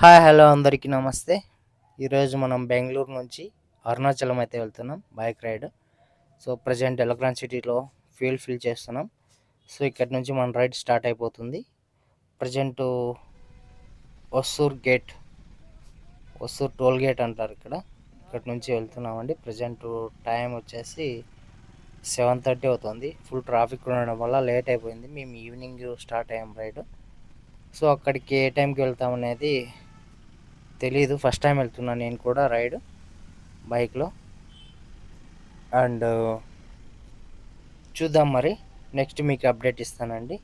Hi hello అందరికీ నమస్తే. ఈరోజు మనం బెంగళూరు నుంచి అరుణాచలం అయితే వెళ్తున్నాం bike ride. So present electron సిటీలో ఫ్యూల్ ఫిల్ చేస్తున్నాం. సో ఇక్కడ నుంచి మన రైడ్ స్టార్ట్ అయిపోతుంది. ప్రజెంట్ ఒస్సూర్ టోల్ గేట్ అంటారు ఇక్కడ నుంచి వెళ్తున్నామండి. ప్రజెంట్ టైం వచ్చేసి 7:30 అవుతుంది. ఫుల్ ట్రాఫిక్ ఉండడం వల్ల లేట్ అయిపోయింది. మేము ఈవినింగ్ స్టార్ట్ అయ్యాం రైడ్. సో అక్కడికి ఏ టైంకి వెళ్తామనేది తెలీదు. ఫస్ట్ టైం వెళ్తున్నాను నేను కూడా రైడ్ బైక్లో. అండ్ చూద్దాం మరి నెక్స్ట్ మీకు అప్డేట్ ఇస్తానండి.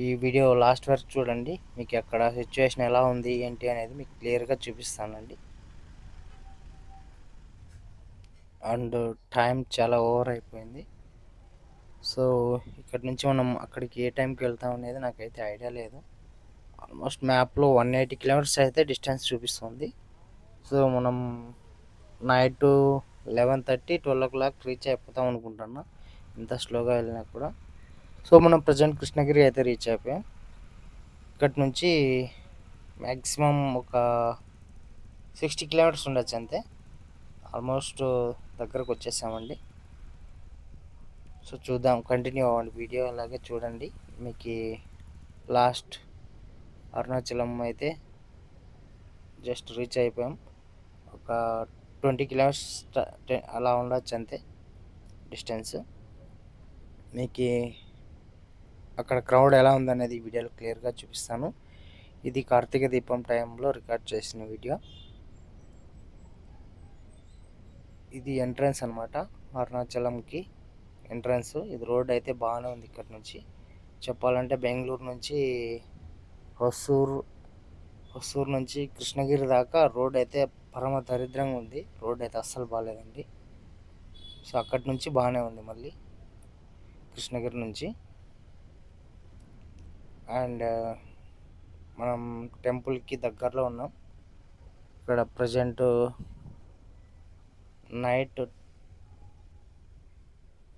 ఈ వీడియో లాస్ట్ వరకు చూడండి. మీకు అక్కడ సిచ్యువేషన్ ఎలా ఉంది ఏంటి అనేది మీకు క్లియర్గా చూపిస్తానండి. అండ్ టైం చాలా ఓవర్ అయిపోయింది. సో ఇక్కడ నుంచి మనం అక్కడికి ఏ టైంకి వెళ్తాం అనేది నాకైతే ఐడియా లేదు. ఆల్మోస్ట్ మ్యాప్లో 180 కిలోమీటర్స్ అయితే డిస్టెన్స్ చూపిస్తుంది. సో మనం నైట్ 11:30 12 రీచ్ అయిపోతాం అనుకుంటున్నా, ఇంత స్లోగా వెళ్ళినా కూడా. సో మనం ప్రజెంట్ కృష్ణగిరి అయితే రీచ్ అయిపోయాం. ఇక్కడి నుంచి మ్యాక్సిమం ఒక 60 కిలోమీటర్స్ ఉండొచ్చు అంతే. ఆల్మోస్ట్ దగ్గరకు వచ్చేసామండి. సో చూద్దాం, కంటిన్యూ అవ్వండి వీడియో అలాగే చూడండి. మీకు లాస్ట్ అరుణాచలం అయితే జస్ట్ రీచ్ అయిపోయాం. ఒక 20 కిలోమీటర్స్ అలా ఉండొచ్చు అంతే డిస్టెన్స్. మీకు అక్కడ క్రౌడ్ ఎలా ఉందనేది ఈ వీడియోలో క్లియర్గా చూపిస్తాను. ఇది కార్తీక దీపం టైంలో రికార్డ్ చేసిన వీడియో. ఇది ఎంట్రన్స్ అనమాట, అరుణాచలంకి ఎంట్రన్స్. ఇది రోడ్ అయితే బాగానే ఉంది. ఇక్కడ నుంచి చెప్పాలంటే బెంగళూరు నుంచి హొసూరు నుంచి కృష్ణగిరి దాకా రోడ్ అయితే పరమ దరిద్రంగా ఉంది. రోడ్ అయితే అస్సలు బాగాలేదండి. సో అక్కడి నుంచి బాగానే ఉంది మళ్ళీ కృష్ణగిరి నుంచి. అండ్ మనం టెంపుల్కి దగ్గరలో ఉన్నాం. ఇక్కడ ప్రజెంట్ నైట్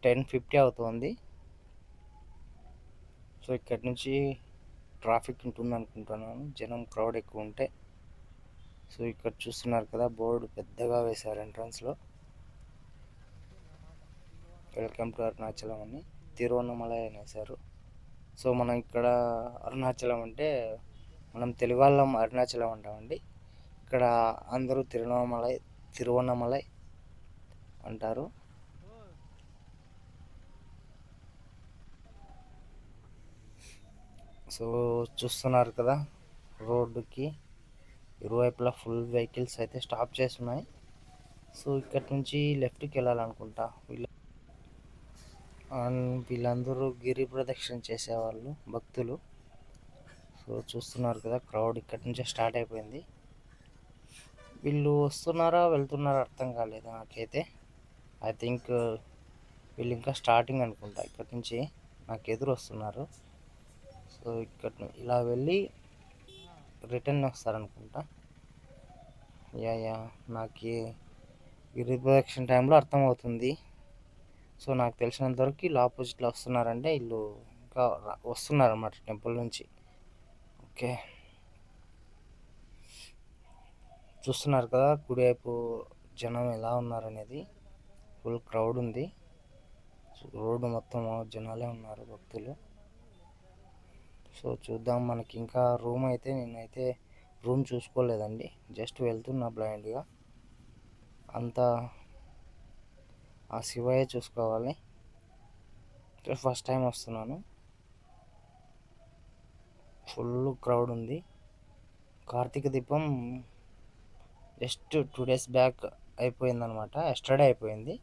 10:50 అవుతుంది. సో ఇక్కడి నుంచి ట్రాఫిక్ ఉంటుంది అనుకుంటున్నాను, జనం క్రౌడ్ ఎక్కువ ఉంటే. సో ఇక్కడ చూస్తున్నారు కదా, బోర్డు పెద్దగా వేశారు ఎంట్రన్స్లో, వెల్కమ్ టు అరుణాచలం అని తిరువన్నమలై అని వేశారు. సో మనం ఇక్కడ అరుణాచలం అంటే మనం తెలుగు వాళ్ళం అరుణాచలం అంటామండి. ఇక్కడ అందరూ తిరువన్నమలై అంటారు. సో చూస్తున్నారు కదా, రోడ్డుకి ఇరువైపులా ఫుల్ వెహికల్స్ అయితే స్టాప్ చేస్తున్నాయి. సో ఇక్కడ నుంచి లెఫ్ట్కి వెళ్ళాలనుకుంటా. వీళ్ళందరూ గిరి ప్రదక్షిణ చేసేవాళ్ళు, భక్తులు. సో చూస్తున్నారు కదా, క్రౌడ్ ఇక్కడి నుంచే స్టార్ట్ అయిపోయింది. వీళ్ళు వస్తున్నారా వెళ్తున్నారా అర్థం కాలేదు నాకైతే. ఐ థింక్ వీళ్ళు ఇంకా స్టార్టింగ్ అనుకుంటా. ఇక్కడి నుంచి నాకు ఎదురు వస్తున్నారు. సో ఇక్కడ ఇలా వెళ్ళి రిటర్న్ వస్తారనుకుంటా. యా నాకు గిరి ప్రదక్షిణ టైంలో అర్థమవుతుంది. సో నాకు తెలిసినంతవరకు వీళ్ళు ఆపోజిట్లో వస్తున్నారంటే వీళ్ళు ఇంకా వస్తున్నారన్నమాట టెంపుల్ నుంచి. ఓకే, చూస్తున్నారు కదా కుడివైపు జనం ఎలా ఉన్నారనేది. ఫుల్ క్రౌడ్ ఉంది. రోడ్డు మొత్తం జనాలే ఉన్నారు, భక్తులు. సో చూద్దాం, మనకి ఇంకా నేనైతే రూమ్ చూసుకోలేదండి, జస్ట్ వెళ్తున్నా బ్లైండ్గా. అంతా ఆ శివయ్య చూసుకోవాలి. ఫస్ట్ టైం వస్తున్నాను. ఫుల్ క్రౌడ్ ఉంది. కార్తీక దీపం జస్ట్ 2 days బ్యాక్ అయిపోయిందనమాట, ఎస్టర్డే అయిపోయింది.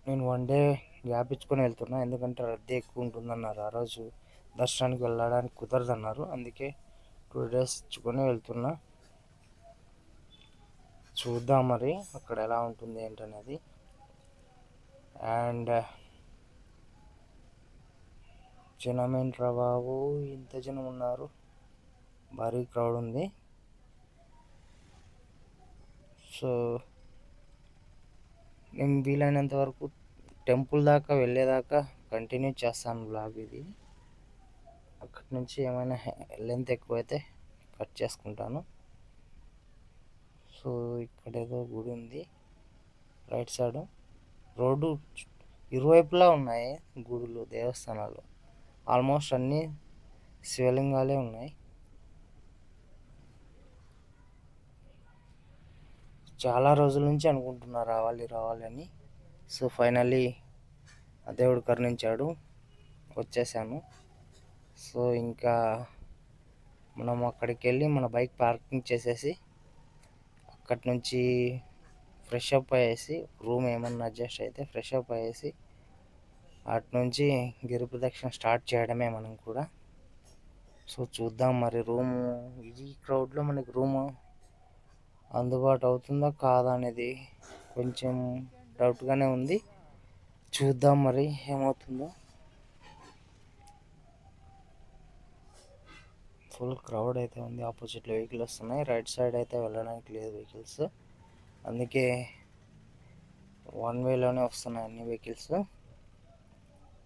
నేను 1 day గ్యాప్ ఇచ్చుకొని వెళ్తున్నా, ఎందుకంటే రద్దీ ఎక్కువ ఉంటుందన్నారు. ఆ రోజు దర్శనానికి వెళ్ళడానికి కుదరదన్నారు, అందుకే 2 days ఇచ్చుకొని వెళ్తున్నా. చూద్దాం మరి అక్కడ ఎలా ఉంటుంది ఏంటనేది. అండ్ జనం ఏంట్రా బాబు, ఇంత జనం ఉన్నారు, భారీ క్రౌడ్ ఉంది. సో నేను వీలైనంత వరకు టెంపుల్ దాకా వెళ్ళేదాకా కంటిన్యూ చేస్తాను బ్లాగ్ ఇది. అక్కడి నుంచి ఏమైనా లెంత్ ఎక్కువైతే కట్ చేసుకుంటాను. సో ఇక్కడ ఏదో గుడి ఉంది రైట్ సైడ్. రోడ్డు ఇరువైపులా ఉన్నాయి గుడులు, దేవస్థానాలు. ఆల్మోస్ట్ అన్నీ శివలింగాలే ఉన్నాయి. చాలా రోజుల నుంచి అనుకుంటున్నా రావాలి రావాలి అని. సో ఫైనల్లీ ఆ దేవుడు కరుణించాడు, వచ్చేసాను. సో ఇంకా మనం అక్కడికి వెళ్ళి మన బైక్ పార్కింగ్ చేసేసి అక్కడి నుంచి ఫ్రెష్ అప్ అయ్యేసి, రూమ్ ఏమన్నా అడ్జస్ట్ అయితే ఫ్రెష్ అప్ అయ్యేసి అటు నుంచి గిరి ప్రదక్షిణ స్టార్ట్ చేయడమే మనం కూడా. సో చూద్దాం మరి రూము ఈ క్రౌడ్లో మనకి రూము అందుబాటు అవుతుందా కాదా అనేది కొంచెం డౌట్గానే ఉంది. చూద్దాం మరి ఏమవుతుందో. ఫుల్ క్రౌడ్ అయితే ఉంది. ఆపోజిట్లో వెహికల్ వస్తున్నాయి. రైట్ సైడ్ అయితే వెళ్ళడానికి లేదు వెహికల్స్, అందుకే వన్ వేలోనే వస్తున్నాయి అన్ని వెహికల్స్.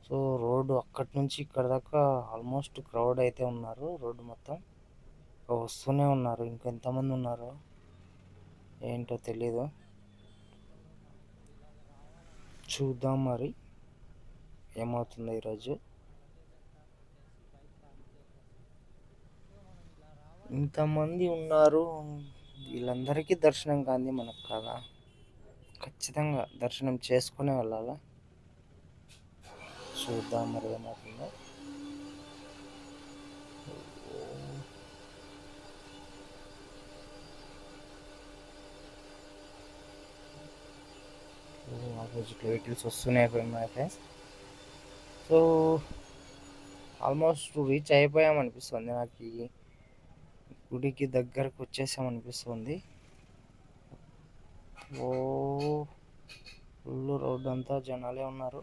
సో రోడ్డు అక్కడి నుంచి ఇక్కడ దాకా ఆల్మోస్ట్ క్రౌడ్ అయితే ఉన్నారు. రోడ్డు మొత్తం వస్తూనే ఉన్నారు. ఇంకెంతమంది ఉన్నారు ఏంటో తెలీదు. చూద్దాం మరి ఏమవుతుందో ఈరోజు. ఇంతమంది ఉన్నారు, వీళ్ళందరికీ దర్శనం కాంది మనకు కదా. ఖచ్చితంగా దర్శనం చేసుకునే వెళ్ళాలా. చూద్దాం మరి ఏమవుతుందో. ఆపోజిట్ వెహికల్స్ వస్తున్నాయి ఫ్రెండ్స్. సో ఆల్మోస్ట్ రీచ్ అయిపోయామనిపిస్తుంది నాకు. ఈ గుడికి దగ్గరకు వచ్చేసామనిపిస్తుంది. ఓ ఫుల్ రోడ్ అంతా జనాలే ఉన్నారు.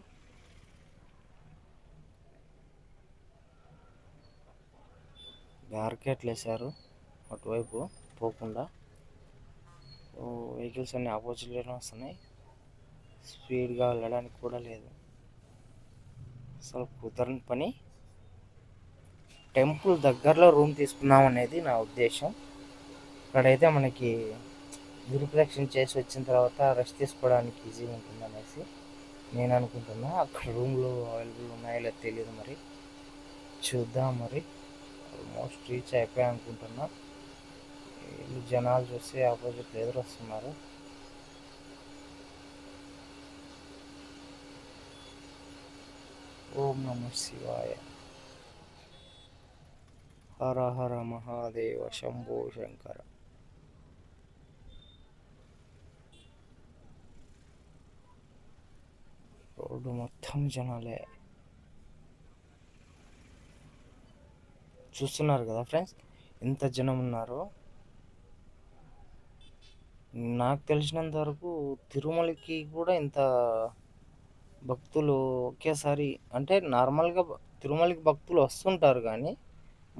బ్యారికేట్లు వేశారు అటువైపు పోకుండా. వెహికల్స్ అన్నీ ఆపోజిట్లోనే వస్తున్నాయి. స్పీడ్గా వెళ్ళడానికి కూడా లేదు. అసలు కుదరని పని. టెంపుల్ దగ్గరలో రూమ్ తీసుకుందాం అనేది నా ఉద్దేశం. అక్కడైతే మనకి గిరి ప్రదక్షిణ చేసి వచ్చిన తర్వాత రెస్ట్ తీసుకోవడానికి ఈజీగా ఉంటుంది అనేసి నేను అనుకుంటున్నా. అక్కడ రూమ్లు అవైలబుల్ ఉన్నాయో లేదో తెలియదు, మరి చూద్దాం. మరి ఆల్మోస్ట్ రీచ్ అయిపోయా అనుకుంటున్నా. వీళ్ళు జనాలు చూస్తే ఆపోజిట్లో ఎదురు వస్తున్నారు. ఓం నమ శివాయ. హర హర మహాదేవ శంభో శంకర. రోడ్డు మొత్తం జనాలే. చూస్తున్నారు కదా ఫ్రెండ్స్ ఎంత జనం ఉన్నారో. నాకు తెలిసినంత వరకు తిరుమలకి కూడా ఇంత భక్తులు ఒకేసారి, అంటే నార్మల్గా తిరుమలకి భక్తులు వస్తుంటారు కానీ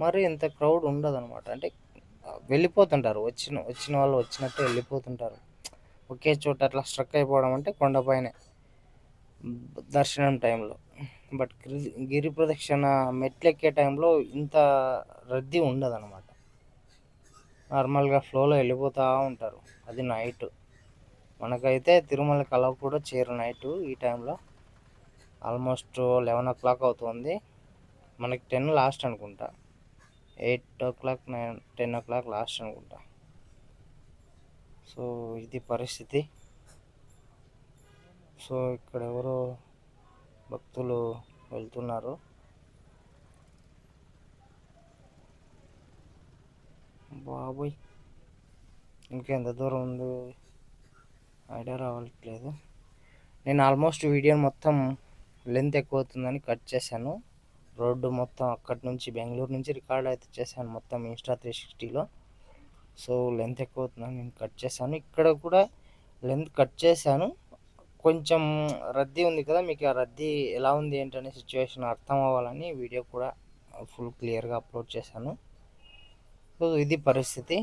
మరి ఇంత క్రౌడ్ ఉండదు అనమాట. అంటే వెళ్ళిపోతుంటారు, వచ్చిన వాళ్ళు వచ్చినట్టు వెళ్ళిపోతుంటారు. ఒకే చోట అట్లా స్ట్రక్ అయిపోవడం అంటే కొండపైనే దర్శనం టైంలో. బట్ గిరి ప్రదక్షిణ మెట్లెక్కే టైంలో ఇంత రద్దీ ఉండదు అనమాట. నార్మల్గా ఫ్లోలో వెళ్ళిపోతూ ఉంటారు. అది నైట్. మనకైతే తిరుమలకి అలా కూడా చేరు నైట్ ఈ టైంలో. ఆల్మోస్ట్ 11 o'clock అవుతుంది. మనకి 10 లాస్ట్ అనుకుంటా. 8 o'clock 10 o'clock లాస్ట్ అనుకుంటా. సో ఇది పరిస్థితి. సో ఇక్కడ ఎవరో భక్తులు వెళ్తున్నారు. బాబోయ్ ఇంకెంత దూరం ఉంది ఐడియా రావట్లేదు. నేను ఆల్మోస్ట్ వీడియో మొత్తం లెంత్ ఎక్కువ అవుతుందని కట్ చేశాను. రోడ్డు మొత్తం అక్కడి నుంచి బెంగళూరు నుంచి రికార్డ్ అయితే చేశాను మొత్తం ఇన్స్టా 360లో. సో లెంత్ ఎక్కువ అవుతుందని నేను కట్ చేశాను. ఇక్కడ కూడా లెంత్ కట్ చేశాను. కొంచెం రద్దీ ఉంది కదా, మీకు ఆ రద్దీ ఎలా ఉంది ఏంటనే సిచ్యువేషన్ అర్థం అవ్వాలని వీడియో కూడా ఫుల్ క్లియర్గా అప్లోడ్ చేశాను. సో ఇది పరిస్థితి.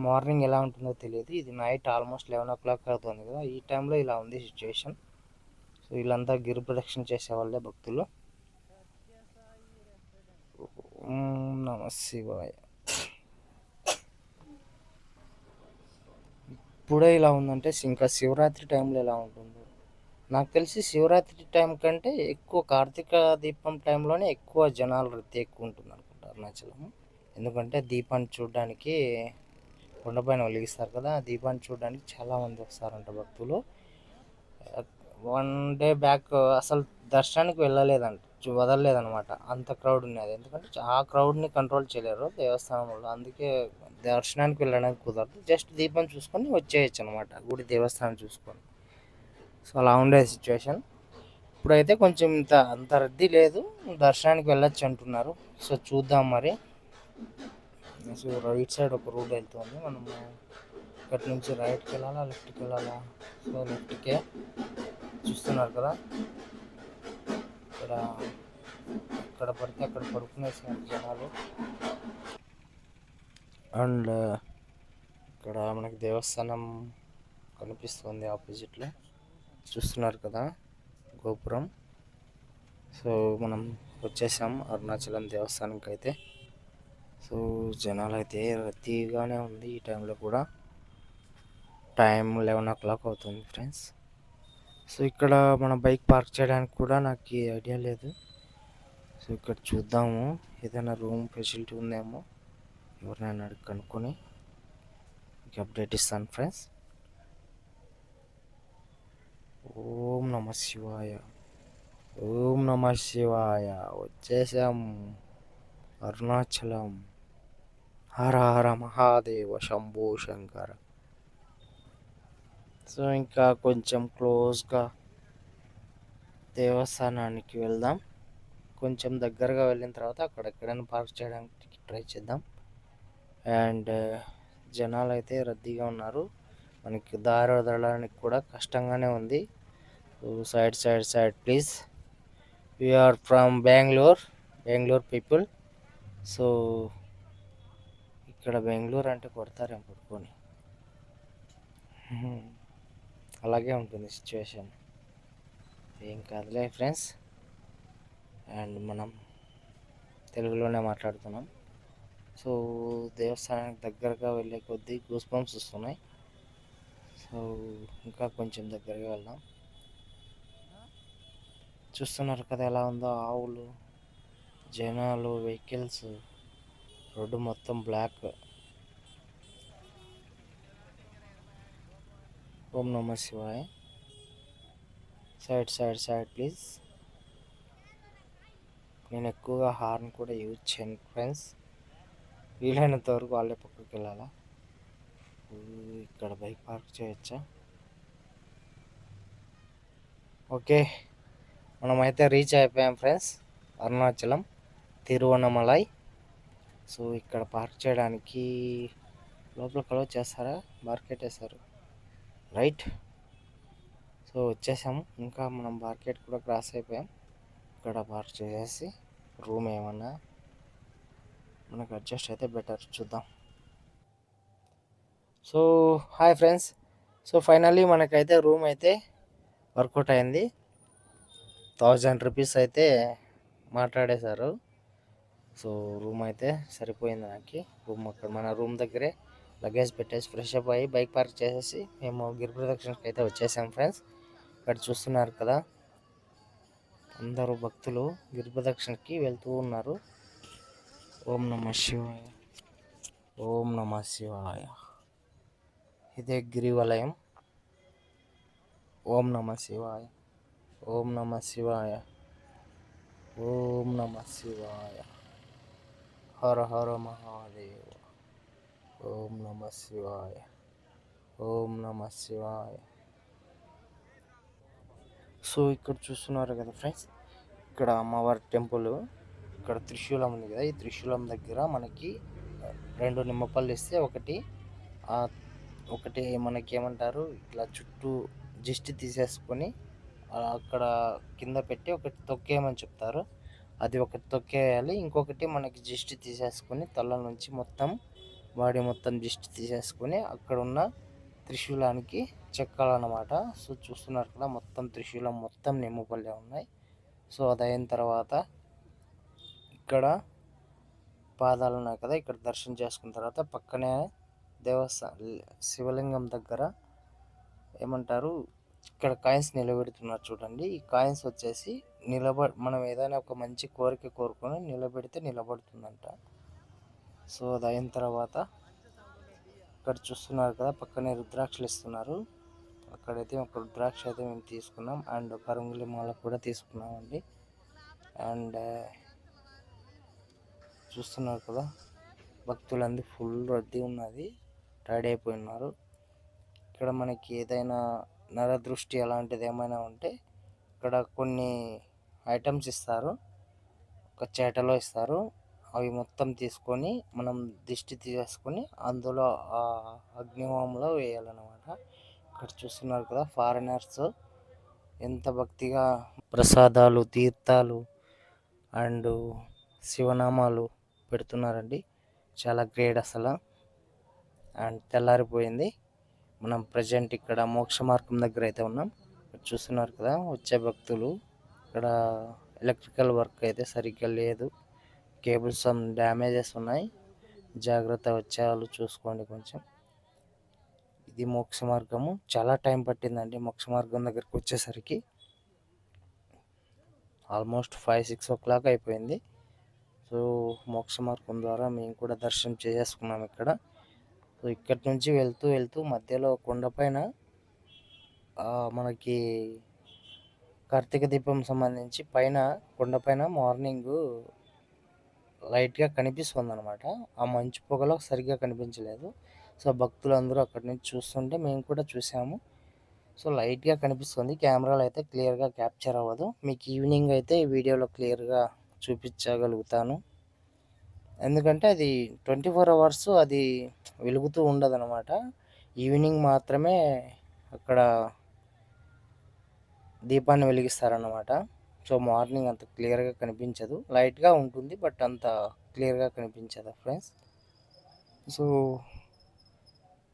మార్నింగ్ ఎలా ఉంటుందో తెలియదు. ఇది నైట్ ఆల్మోస్ట్ 11 o'clock అవుతుంది కదా, ఈ టైంలో ఇలా ఉంది సిచ్యువేషన్. సో వీళ్ళంతా గిరి ప్రదక్షిణ చేసేవాళ్ళే భక్తులు. ఓం నమ శివాయ. ఇప్పుడే ఇలా ఉందంటే ఇంకా శివరాత్రి టైంలో ఎలా ఉంటుందో. నాకు తెలిసి శివరాత్రి టైం కంటే ఎక్కువ కార్తీక దీపం టైంలోనే ఎక్కువ జనాలు రద్దీ ఎక్కువ ఉంటుంది అనుకుంటా అరుణాచలం. ఎందుకంటే దీపాన్ని చూడడానికి కొండపైన వెలిగిస్తారు కదా, ఆ దీపాన్ని చూడడానికి చాలామంది వస్తారంట భక్తులు. 1 డే బ్యాక్ అసలు దర్శనానికి వెళ్ళలేదంట, వదలలేదనమాట, అంత క్రౌడ్ ఉన్నది. ఎందుకంటే ఆ క్రౌడ్ని కంట్రోల్ చేయలేరు దేవస్థానంలో, అందుకే దర్శనానికి వెళ్ళడానికి కుదరదు. జస్ట్ దీపం చూసుకొని వచ్చేయచ్చు అనమాట, గుడి దేవస్థానం చూసుకొని. సో అలా ఉండేది సిచ్యువేషన్. ఇప్పుడైతే కొంచెం అంత రద్దీ లేదు, దర్శనానికి వెళ్ళొచ్చు అంటున్నారు. సో చూద్దాం మరి. సో రైట్ సైడ్ ఒక రూట్ వెళ్తుంది, మనం ఇక్కడ నుంచి రైట్కి వెళ్ళాలా లెఫ్ట్కి వెళ్ళాలా? సో లెఫ్ట్కే. చూస్తున్నారు కదా, ఇక్కడ ఎక్కడ పడితే అక్కడ పడుకునేసినారు జనాలు. అండ్ ఇక్కడ మనకి దేవస్థానం కనిపిస్తుంది ఆపోజిట్లో, చూస్తున్నారు కదా గోపురం. సో మనం వచ్చేసాం అరుణాచలం దేవస్థానంకి అయితే. సో జనాలు అయితే రద్దీగానే ఉంది ఈ టైంలో కూడా. టైం 11 o'clock అవుతుంది ఫ్రెండ్స్. సో ఇక్కడ మన బైక్ పార్క్ చేయడానికి కూడా నాకు ఐడియా లేదు. సో ఇక్కడ చూద్దాము, ఏదైనా రూమ్ ఫెసిలిటీ ఉందేమో, ఎవరినైనా అడిగి కనుక్కొని మీకు అప్డేట్ ఇస్తాను ఫ్రెండ్స్. ఓం నమ శివాయ, ఓం నమ శివాయ. వచ్చేసాం అరుణాచలం. హర హర మహాదేవ శంభో శంకర. సో ఇంకా కొంచెం క్లోజ్గా దేవస్థానానికి వెళ్దాం. కొంచెం దగ్గరగా వెళ్ళిన తర్వాత అక్కడ ఎక్కడైనా పార్క్ చేయడానికి ట్రై చేద్దాం. అండ్ జనాలు అయితే రద్దీగా ఉన్నారు, మనకి దారి వదలడానికి కూడా కష్టంగానే ఉంది. Side side side please. We are from Bengaluru people. So ఇక్కడ బెంగళూరు అంటే కొడతారేమో పట్టుకొని. అలాగే ఉంటుంది సిచ్యువేషన్, ఏం కాదులే ఫ్రెండ్స్. అండ్ మనం తెలుగులోనే మాట్లాడుతున్నాం. సో దేవస్థానానికి దగ్గరగా వెళ్ళే కొద్దీ గూస్ బంప్స్ వస్తున్నాయి. సో ఇంకా కొంచెం దగ్గరగా వెళ్దాం. చూస్తున్నారు కదా ఎలా ఉందో, ఆవులు, జనాలు, వెహికల్స్, రోడ్డు మొత్తం బ్లాక్. ఓం నమ శివాయ. Side side side please. నేను ఎక్కువగా హార్న్ కూడా యూజ్ చేయను ఫ్రెండ్స్, వీలైనంత వరకు వాళ్ళే పక్కకి వెళ్ళాలా. ఇక్కడ బైక్ పార్క్ చేయొచ్చా? ఓకే, మనమైతే రీచ్ అయిపోయాం ఫ్రెండ్స్, అరుణాచలం తిరువన్నమలై. సో ఇక్కడ పార్క్ చేయడానికి లోపల కలవ చేస్తారా, మార్కెట్ వేస్తారు రైట్. సో వచ్చేసాము, ఇంకా మనం మార్కెట్ కూడా క్రాస్ అయిపోయాం. ఇక్కడ పార్క్ చేసేసి రూమ్ ఏమన్నా మనకు అడ్జస్ట్ అయితే బెటర్, చూద్దాం. So hi friends, so finally మనకైతే రూమ్ అయితే వర్కౌట్ అయింది. 1000 రూపీస్ అయితే మాట్లాడేశారు. సో రూమ్ అయితే సరిపోయింది నాకు. రూమ్ అక్కడ మన రూమ్ దగ్గరే లగేజ్ పెట్టేసి ఫ్రెష్ అప్ అయ్యి బైక్ పార్క్ చేసేసి మేము గిరి ప్రదక్షిణకి అయితే వచ్చేసాం ఫ్రెండ్స్. ఇక్కడ చూస్తున్నారు కదా, అందరూ భక్తులు గిరి ప్రదక్షిణకి వెళ్తూ ఉన్నారు. ఓం నమ శివాయ, ఓం నమ శివాయ. ఇదే గిరివలయం. ఓం నమ శివాయ, ఓం నమ శివాయ, ఓం నమ శివాయ. హర హర మహాదేవ. ఓం నమ శివాయ, ఓం నమ శివాయ. సో ఇక్కడ చూస్తున్నారు కదా ఫ్రెండ్స్, ఇక్కడ అమ్మవారి టెంపుల్. ఇక్కడ త్రిశూలం ఉంది కదా, ఈ త్రిశూలం దగ్గర మనకి 2 నిమ్మపళ్ళు ఇస్తే ఒకటి మనకి ఏమంటారు, ఇట్లా చుట్టూ దిష్టి తీసేసుకొని అక్కడ కింద పెట్టి ఒకటి తొక్కేయమని చెప్తారు. అది ఒకటి తొక్కేయాలి, ఇంకొకటి మనకి దిష్టి తీసేసుకొని తల నుంచి మొత్తం బాడీ మొత్తం దిష్టి తీసేసుకొని అక్కడ ఉన్న త్రిశూలానికి చెక్కాలన్నమాట. సో చూస్తున్నారు కదా, మొత్తం త్రిశూలం మొత్తం నిమ్మపల్లె ఉన్నాయి. సో అది అయిన తర్వాత ఇక్కడ పాదాలు ఉన్నాయి కదా, ఇక్కడ దర్శనం చేసుకున్న తర్వాత పక్కనే శివలింగం దగ్గర ఏమంటారు, ఇక్కడ కాయిన్స్ నిలబెడుతున్నారు చూడండి. ఈ కాయిన్స్ వచ్చేసి మనం ఏదైనా ఒక మంచి కోరిక కోరుకొని నిలబెడితే నిలబడుతుందంట. సో అది అయిన తర్వాత ఇక్కడ చూస్తున్నారు కదా, పక్కనే రుద్రాక్షలు ఇస్తున్నారు. అక్కడైతే ఒక రుద్రాక్ష అయితే మేము తీసుకున్నాం, అండ్ ఒక రంగులి మాల కూడా తీసుకున్నామండి. అండ్ చూస్తున్నారు కదా, భక్తులందరూ ఫుల్ రద్దీ ఉన్నది, టైర్డ్ అయిపోయినారు. ఇక్కడ మనకి ఏదైనా నరదృష్టి అలాంటిది ఏమైనా ఉంటే ఇక్కడ కొన్ని ఐటమ్స్ ఇస్తారు, ఒక చేటలో ఇస్తారు. అవి మొత్తం తీసుకొని మనం దిష్టి తీసుకొని అందులో ఆ అగ్నిహోమంలో వేయాలన్నమాట. ఇక్కడ చూస్తున్నారు కదా, ఫారినర్స్ ఎంత భక్తిగా ప్రసాదాలు, తీర్థాలు అండ్ శివనామాలు పెడుతున్నారండి. చాలా గ్రేట్ అసలు. అండ్ తెల్లారిపోయింది, మనం ప్రజెంట్ ఇక్కడ మోక్ష మార్గం దగ్గర అయితే ఉన్నాం. చూస్తున్నారు కదా వచ్చే భక్తులు. ఇక్కడ ఎలక్ట్రికల్ వర్క్ అయితే సరిగ్గా లేదు, కేబుల్స్ డ్యామేజెస్ ఉన్నాయి. జాగ్రత్త, వచ్చే వాళ్ళు చూసుకోండి కొంచెం. ఇది మోక్ష మార్గము. చాలా టైం పట్టిందండి మోక్ష మార్గం దగ్గరికి వచ్చేసరికి. ఆల్మోస్ట్ 5-6 ఓ క్లాక్ అయిపోయింది. సో మోక్ష మార్గం ద్వారా మేము కూడా దర్శనం చేసేసుకున్నాం ఇక్కడ. సో ఇక్కడి నుంచి వెళ్తూ వెళ్తూ మధ్యలో కొండపైన మనకి కార్తీక దీపం సంబంధించి పైన కొండపైన మార్నింగ్ లైట్గా కనిపిస్తుంది అనమాట. ఆ మంచు పొగలో సరిగ్గా కనిపించలేదు. సో భక్తులందరూ అక్కడి నుంచి చూస్తుంటే మేము కూడా చూసాము. సో లైట్గా కనిపిస్తుంది, కెమెరాలో అయితే క్లియర్గా క్యాప్చర్ అవ్వదు. మీకు ఈవినింగ్ అయితే ఈ వీడియోలో క్లియర్గా చూపించగలుగుతాను, ఎందుకంటే అది 24 అవర్స్ అది వెలుగుతూ ఉండదు అనమాట. ఈవినింగ్ మాత్రమే అక్కడ దీపాన్ని వెలిగిస్తారన్నమాట. సో మార్నింగ్ అంత క్లియర్గా కనిపించదు, లైట్గా ఉంటుంది బట్ అంత క్లియర్గా కనిపించదు ఫ్రెండ్స్. సో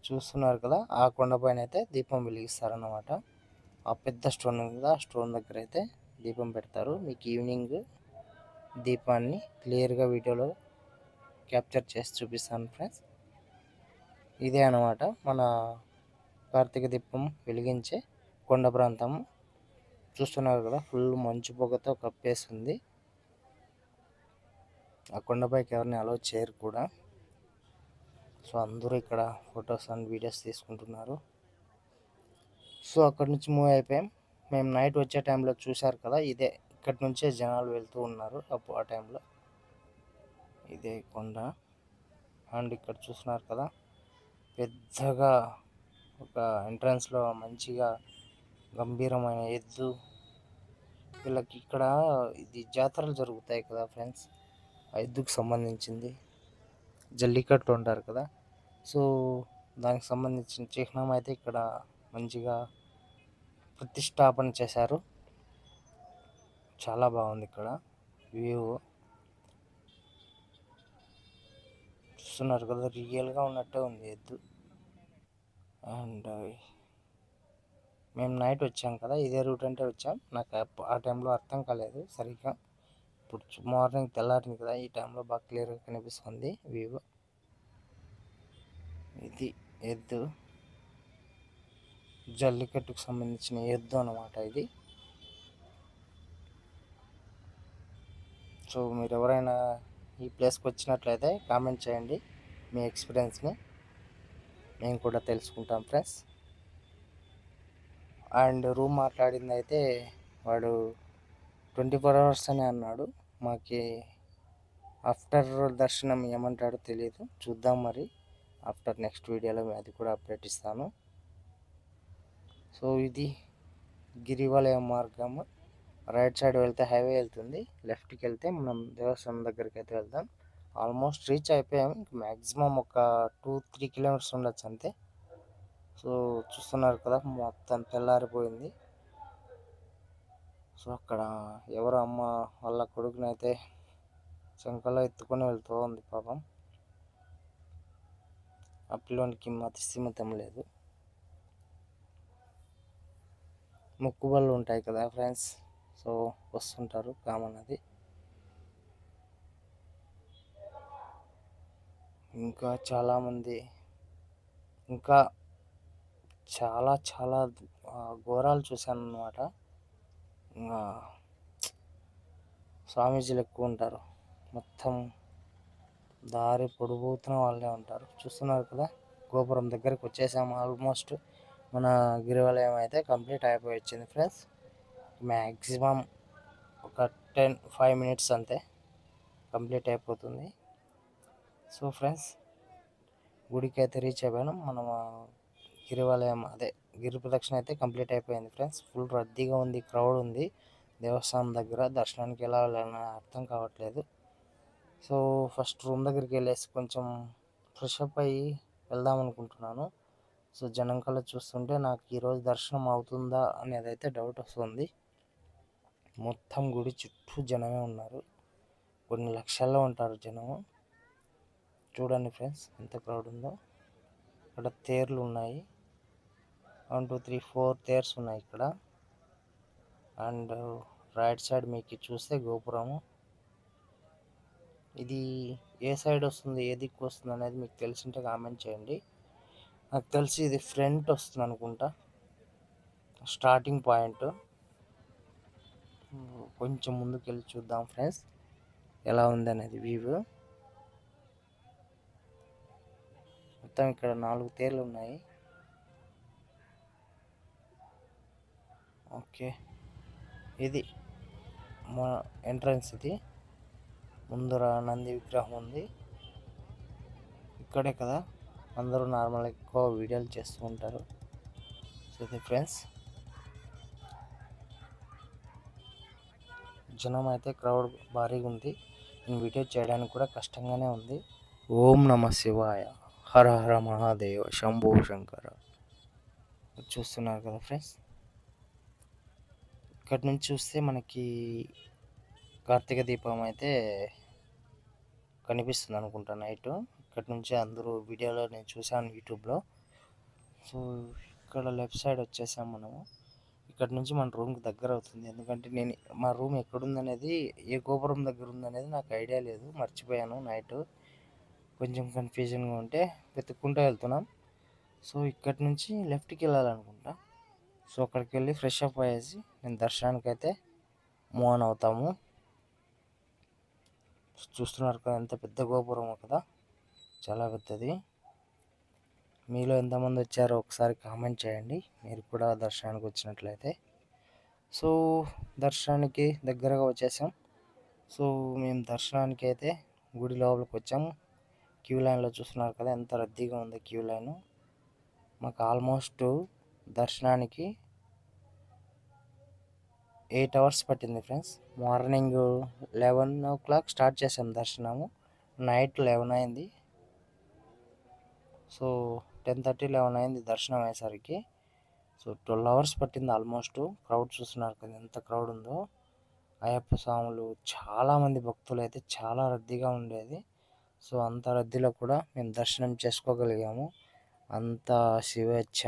చూస్తున్నారు కదా, ఆ కొండపైన అయితే దీపం వెలిగిస్తారన్నమాట. ఆ పెద్ద స్టోన్ ఉంది, ఆ స్టోన్ దగ్గర అయితే దీపం పెడతారు. మీకు ఈవినింగ్ దీపాన్ని క్లియర్గా వీడియోలో క్యాప్చర్ చేసి చూపిస్తాను ఫ్రెండ్స్. ఇదే అన్నమాట మన కార్తీక దీపం వెలిగించే కొండ ప్రాంతం. చూస్తున్నారు కదా, ఫుల్ మంచు పొగతో కప్పేస్తుంది. ఆ కొండపైకి ఎవరిని అలౌ చేయరు కూడా. సో అందరూ ఇక్కడ ఫొటోస్ అండ్ వీడియోస్ తీసుకుంటున్నారు. సో అక్కడ నుంచి మూవ్ అయిపోయాం. మేము నైట్ వచ్చే టైంలో చూశారు కదా, ఇదే ఇక్కడి నుంచే జనాలు వెళ్తూ ఉన్నారు ఆ టైంలో. ఇదే కొండ. అండ్ ఇక్కడ చూస్తున్నారు కదా, పెద్దగా ఒక ఎంట్రన్స్లో మంచిగా గంభీరమైన ఎద్దు. వీళ్ళకి ఇక్కడ ఇది జాతరలు జరుగుతాయి కదా ఫ్రెండ్స్, ఆ ఎద్దుకు సంబంధించింది జల్లికట్టు ఉంటారు కదా. సో దానికి సంబంధించిన చిహ్నం అయితే ఇక్కడ మంచిగా ప్రతిష్టాపన చేశారు. చాలా బాగుంది ఇక్కడ వ్యూ. చూస్తున్నారు కదా, రియల్గా ఉన్నట్టే ఉంది ఎద్దు. అండ్ మేము నైట్ వచ్చాం కదా, ఇదే రూట్ అంటే వచ్చాం. నాకు ఆ టైంలో అర్థం కాలేదు సరిగ్గా. ఇప్పుడు మార్నింగ్ తెల్లారింది కదా, ఈ టైంలో బాగా క్లియర్గా కనిపిస్తుంది వ్యూ. ఇది ఎద్దు, జల్లికట్టుకు సంబంధించిన ఎద్దు అన్నమాట ఇది. సో మీరు ఎవరైనా ఈ ప్లేస్కి వచ్చినట్లయితే కామెంట్ చేయండి మీ ఎక్స్పీరియన్స్ని, మేము కూడా తెలుసుకుంటాం ఫ్రెండ్స్. అండ్ రూమ్ మాట్లాడింది అయితే వాడు 24 అవర్స్ అని అన్నాడు. మాకి ఆఫ్టర్ దర్శనం ఏమంటాడో తెలియదు, చూద్దాం మరి. ఆఫ్టర్ నెక్స్ట్ వీడియోలో అది కూడా అప్డేట్ ఇస్తాను. సో ఇది గిరివలయ మార్గము. రైట్ సైడ్ వెళ్తే హైవే వెళ్తుంది, లెఫ్ట్కి వెళ్తే మనం దేవస్థానం దగ్గరికి అయితే వెళ్దాం. ఆల్మోస్ట్ రీచ్ అయిపోయాం, మ్యాక్సిమం ఒక 2-3 కిలోమీటర్స్ ఉండొచ్చు అంతే. సో చూస్తున్నారు కదా, మొత్తం తెల్లారిపోయింది. సో అక్కడ ఎవరు అమ్మ వాళ్ళ కొడుకునైతే శంకలో ఎత్తుకొని వెళ్తూ ఉంది పాపం. ఆ పిల్లోనికి మతి స్థిమితం లేదు. మొక్కుబళ్ళు ఉంటాయి కదా ఫ్రెండ్స్, సో వస్తుంటారు, కామన్ అది. ఇంకా చాలామంది ఇంకా చాలా చాలా ఘోరాలు చూశానన్నమాట. ఇంగా స్వామీజీలు ఎక్కువ ఉంటారు. మొత్తం దారి పొడుగుతున్న వాళ్ళే ఉంటారు. చూస్తున్నారు కదా, గోపురం దగ్గరికి వచ్చేసాము. ఆల్మోస్ట్ మన గిరివలయం అయితే కంప్లీట్ అయిపోయి వచ్చింది ఫ్రెండ్స్. మ్యాక్సిమం ఒక 5 మినిట్స్ అంతే కంప్లీట్ అయిపోతుంది. సో ఫ్రెండ్స్, గుడికి అయితే రీచ్ అయిపోయాను. మనం గిరివలయం అదే గిరి ప్రదక్షిణ అయితే కంప్లీట్ అయిపోయింది ఫ్రెండ్స్. ఫుల్ రద్దీగా ఉంది, క్రౌడ్ ఉంది దేవస్థానం దగ్గర. దర్శనానికి ఎలా వెళ్ళాలని అర్థం కావట్లేదు. సో ఫస్ట్ రూమ్ దగ్గరికి వెళ్ళేసి కొంచెం ఫ్రెష్ అప్ అయ్యి వెళ్దాం అనుకుంటున్నాను. సో జనం కల్లా చూస్తుంటే నాకు ఈరోజు దర్శనం అవుతుందా అనేది అయితే డౌట్ వస్తుంది. మొత్తం గుడి చుట్టూ జనమే ఉన్నారు. కొన్ని లక్షల్లో ఉంటారు జనము. చూడండి ఫ్రెండ్స్ ఎంత క్రౌడ్ ఉందో. ఇక్కడ తేర్లు ఉన్నాయి. 1 2 3 4 తేర్స్ ఉన్నాయి ఇక్కడ. అండ్ రైట్ సైడ్ మీకు చూస్తే గోపురము. ఇది ఏ సైడ్ వస్తుంది, ఏ దిక్కు వస్తుంది అనేది మీకు తెలిసింటే కామెంట్ చేయండి. నాకు తెలిసి ఇది ఫ్రంట్ వస్తుంది అనుకుంటా, స్టార్టింగ్ పాయింట్. కొంచెం ముందుకు వెళ్ళి చూద్దాం ఫ్రెండ్స్ ఎలా ఉంది అనేది వ్యూ. మొత్తం ఇక్కడ 4 తేర్లు ఉన్నాయి. ఓకే, ఇది మా ఎంట్రన్స్. ఇది ముందర నంది విగ్రహం ఉంది. ఇక్కడే కదా అందరూ నార్మల్గా ఎక్కువ వీడియోలు చేస్తూ ఉంటారు. సో ఇది ఫ్రెండ్స్, జనం అయితే క్రౌడ్ భారీగా ఉంది. నేను వీడియో చేయడానికి కూడా కష్టంగానే ఉంది. ఓం నమ శివాయ, హర హర మహాదేవ, శంభో శంకర. చూస్తున్నారు కదా ఫ్రెండ్స్, ఇక్కడ నుంచి చూస్తే మనకి కార్తీక దీపం అయితే కనిపిస్తుంది అనుకుంటా నైట్. ఇక్కడ నుంచి అందరూ వీడియోలో నేను చూశాను యూట్యూబ్లో. సో ఇక్కడ లెఫ్ట్ సైడ్ వచ్చేసాం మనము. ఇక్కడ నుంచి మన రూమ్కి దగ్గర అవుతుంది. ఎందుకంటే నేను మా రూమ్ ఎక్కడుందనేది, ఏ గోపురం దగ్గర ఉందనేది నాకు ఐడియా లేదు, మర్చిపోయాను నైట్. కొంచెం కన్ఫ్యూజన్గా ఉంటే వెతుక్కుంటూ వెళ్తున్నాం. సో ఇక్కడి నుంచి లెఫ్ట్కి వెళ్ళాలనుకుంటా. సో అక్కడికి వెళ్ళి ఫ్రెష్ అప్ అయ్యేసి నేను దర్శనానికి అయితే మూవ్ ఆన్ అవుతాము. చూస్తున్నారు కదా ఎంత పెద్ద గోపురం కదా, చాలా పెద్దది. మీలో ఎంతమంది వచ్చారో ఒకసారి కామెంట్ చేయండి, మీరు కూడా దర్శనానికి వచ్చినట్లయితే. సో దర్శనానికి దగ్గరగా వచ్చేసాం. సో మేము దర్శనానికి అయితే గుడి లోపలికి వచ్చాము. క్యూ లైన్లో చూస్తున్నారు కదా ఎంత రద్దీగా ఉందో క్యూ లైన్. మాకు ఆల్మోస్ట్ దర్శనానికి 8 hours పట్టింది ఫ్రెండ్స్. మార్నింగ్ 11 o'clock స్టార్ట్ చేసాం దర్శనము, నైట్ 11 అయింది. సో 10:30 11 అయింది దర్శనం అయ్యేసరికి. సో 12 hours పట్టింది ఆల్మోస్ట్. క్రౌడ్ చూస్తున్నారు కదా ఎంత క్రౌడ్ ఉందో. అయ్యప్ప స్వాములు చాలామంది భక్తులు అయితే చాలా రద్దీగా ఉండేది. సో అంత రద్దీలో కూడా మేము దర్శనం చేసుకోగలిగాము. అంత శివేచ్ఛ.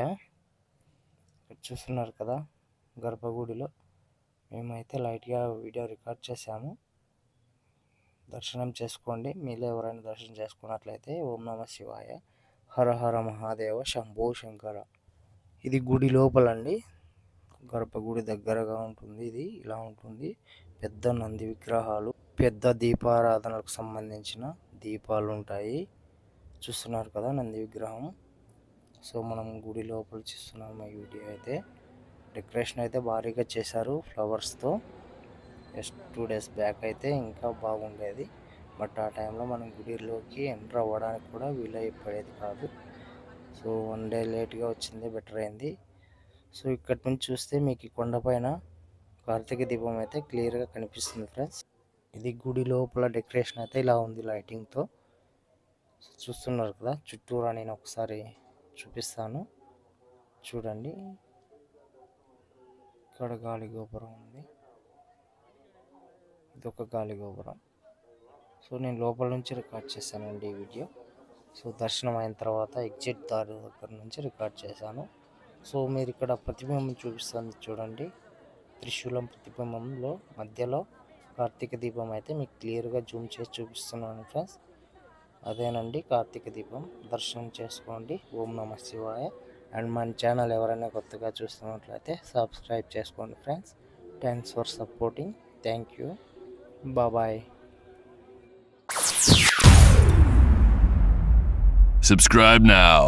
చూస్తున్నారు కదా గర్భగుడిలో మేమైతే లైట్గా వీడియో రికార్డ్ చేశాము. దర్శనం చేసుకోండి, మీలో ఎవరైనా దర్శనం చేసుకున్నట్లయితే. ఓం నమ శివాయ, హర హర మహాదేవ, శంభో శంకర. ఇది గుడి లోపలండి, గర్భగుడి దగ్గరగా ఉంటుంది. ఇది ఇలా ఉంటుంది. పెద్ద నంది విగ్రహాలు, పెద్ద దీపారాధనకు సంబంధించిన దీపాలు ఉంటాయి. చూస్తున్నారు కదా నంది విగ్రహం. సో మనం గుడి లోపల చూస్తున్నాము. ఈ వీడియో అయితే డెకరేషన్ అయితే భారీగా చేశారు ఫ్లవర్స్తో. జస్ట్ 2 days బ్యాక్ అయితే ఇంకా బాగుండేది. బట్ ఆ టైంలో మనం గుడిలోకి ఎంటర్ అవ్వడానికి కూడా వీలైపోయేది కాదు. సో 1 day లేట్గా వచ్చింది, బెటర్ అయింది. సో ఇక్కడి నుంచి చూస్తే మీకు ఈ కొండపైన కార్తీక దీపం అయితే క్లియర్గా కనిపిస్తుంది ఫ్రెండ్స్. ఇది గుడి లోపల డెకరేషన్ అయితే ఇలా ఉంది లైటింగ్తో. చూస్తున్నారు కదా చుట్టూరా, నేను ఒకసారి చూపిస్తాను చూడండి. ఇక్కడ గాలి గోపురం ఉంది, ఇది ఒక గాలి గోపురం. సో నేను లోపల నుంచి రికార్డ్ చేశానండి ఈ వీడియో. సో దర్శనం అయిన తర్వాత ఎగ్జిట్ దారి దగ్గర నుంచి రికార్డ్ చేశాను. సో మీరు ఇక్కడ ప్రతిబింబం చూపిస్తుంది చూడండి. త్రిశూలం ప్రతిబింబంలో మధ్యలో కార్తీక దీపం అయితే మీకు క్లియర్గా జూమ్ చేసి చూపిస్తున్నాను ఫ్రెండ్స్. అదేనండి కార్తీక దీపం. దర్శనం చేసుకోండి. ఓం నమ శివాయ, అండ్ మన ఛానల్ ఎవరైనా కొత్తగా చూస్తున్నట్లయితే సబ్స్క్రైబ్ చేసుకోండి friends. Thanks for supporting. Thank you. Bye. Subscribe now.